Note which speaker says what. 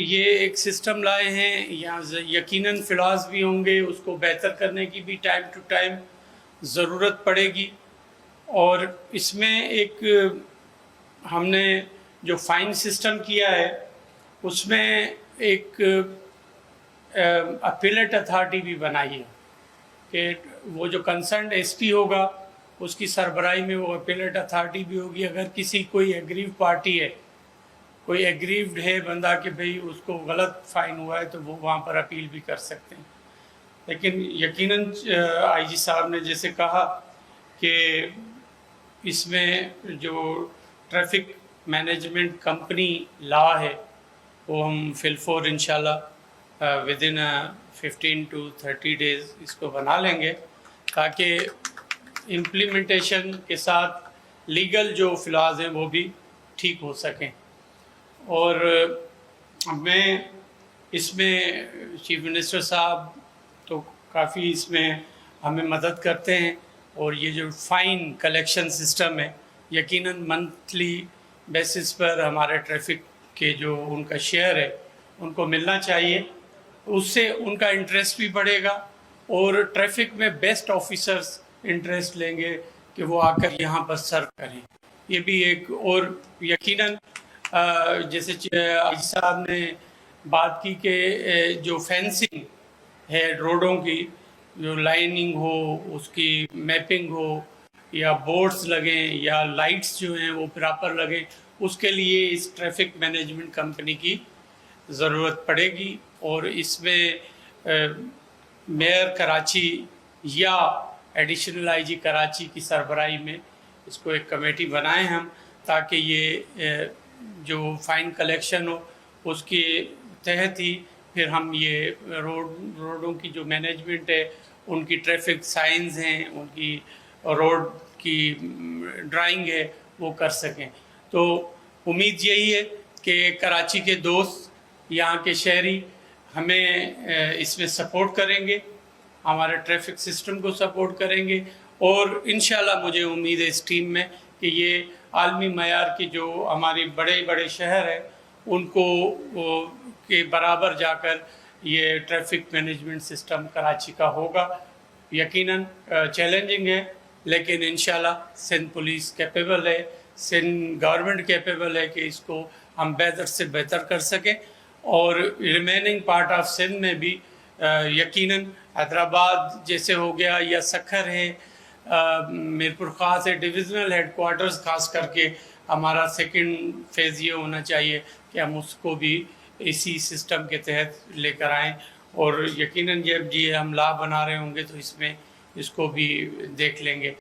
Speaker 1: یہ ایک سسٹم لائے ہیں، یہاں یقیناً فلاز بھی ہوں گے، اس کو بہتر کرنے کی بھی ٹائم ٹو ٹائم ضرورت پڑے گی۔ اور اس میں ایک ہم نے جو فائن سسٹم کیا ہے اس میں ایک اپیلیٹ اتھارٹی بھی بنائی ہے کہ وہ جو کنسرنڈ ایس پی ہوگا اس کی سربراہی میں وہ اپیلیٹ اتھارٹی بھی ہوگی۔ اگر کسی کوئی ایگریو پارٹی ہے، کوئی ایگریوڈ ہے بندہ کہ بھئی اس کو غلط فائن ہوا ہے، تو وہ وہاں پر اپیل بھی کر سکتے ہیں۔ لیکن یقیناً آئی جی صاحب نے جیسے کہا کہ اس میں جو ٹریفک مینجمنٹ کمپنی لا ہے وہ ہم فی الفور انشاءاللہ ود ان 15 to 30 days اس کو بنا لیں گے، تاکہ امپلیمنٹیشن کے ساتھ لیگل جو فلاز ہیں وہ بھی ٹھیک ہو سکیں۔ اور میں اس میں چیف منسٹر صاحب تو کافی اس میں ہمیں مدد کرتے ہیں، اور یہ جو فائن کلیکشن سسٹم ہے یقیناً منتھلی بیسس پر ہمارے ٹریفک کے جو ان کا شیئر ہے ان کو ملنا چاہیے۔ اس سے ان کا انٹرسٹ بھی بڑھے گا، اور ٹریفک میں بیسٹ آفیسرز انٹرسٹ لیں گے کہ وہ آ کر یہاں پر سرو کریں۔ یہ بھی ایک، اور یقیناً جیسے آج صاحب نے بات کی کہ جو فینسنگ ہے روڈوں کی، جو لائننگ ہو، اس کی میپنگ ہو، یا بورڈز لگیں یا لائٹس جو ہیں وہ پراپر لگیں، اس کے لیے اس ٹریفک مینجمنٹ کمپنی کی ضرورت پڑے گی۔ اور اس میں میئر کراچی یا ایڈیشنل آئی جی کراچی کی سربراہی میں اس کو ایک کمیٹی بنائیں ہم، تاکہ یہ جو فائن کلیکشن ہو اس کے تحت ہی پھر ہم یہ روڈوں کی جو مینجمنٹ ہے، ان کی ٹریفک سائنز ہیں، ان کی روڈ کی ڈرائنگ ہے، وہ کر سکیں۔ تو امید یہی ہے کہ کراچی کے دوست، یہاں کے شہری ہمیں اس میں سپورٹ کریں گے، ہمارے ٹریفک سسٹم کو سپورٹ کریں گے، اور انشاءاللہ مجھے امید ہے اس ٹیم میں کہ یہ عالمی معیار کی جو ہماری بڑے بڑے شہر ہیں ان کو کے برابر جا کر یہ ٹریفک مینجمنٹ سسٹم کراچی کا ہوگا۔ یقیناً چیلنجنگ ہے، لیکن انشاءاللہ سندھ پولیس کیپیبل ہے، سندھ گورنمنٹ کیپیبل ہے کہ اس کو ہم بہتر سے بہتر کر سکیں۔ اور ریمیننگ پارٹ آف سندھ میں بھی یقیناً حیدرآباد جیسے ہو گیا، یا سکھر ہے، میرپور خاص ہے، ڈویژنل ہیڈ کوارٹرز خاص کر کے ہمارا سیکنڈ فیز یہ ہونا چاہیے کہ ہم اس کو بھی اسی سسٹم کے تحت لے کر آئیں۔ اور یقیناً جب ہم لا بنا رہے ہوں گے تو اس میں اس کو بھی دیکھ لیں گے۔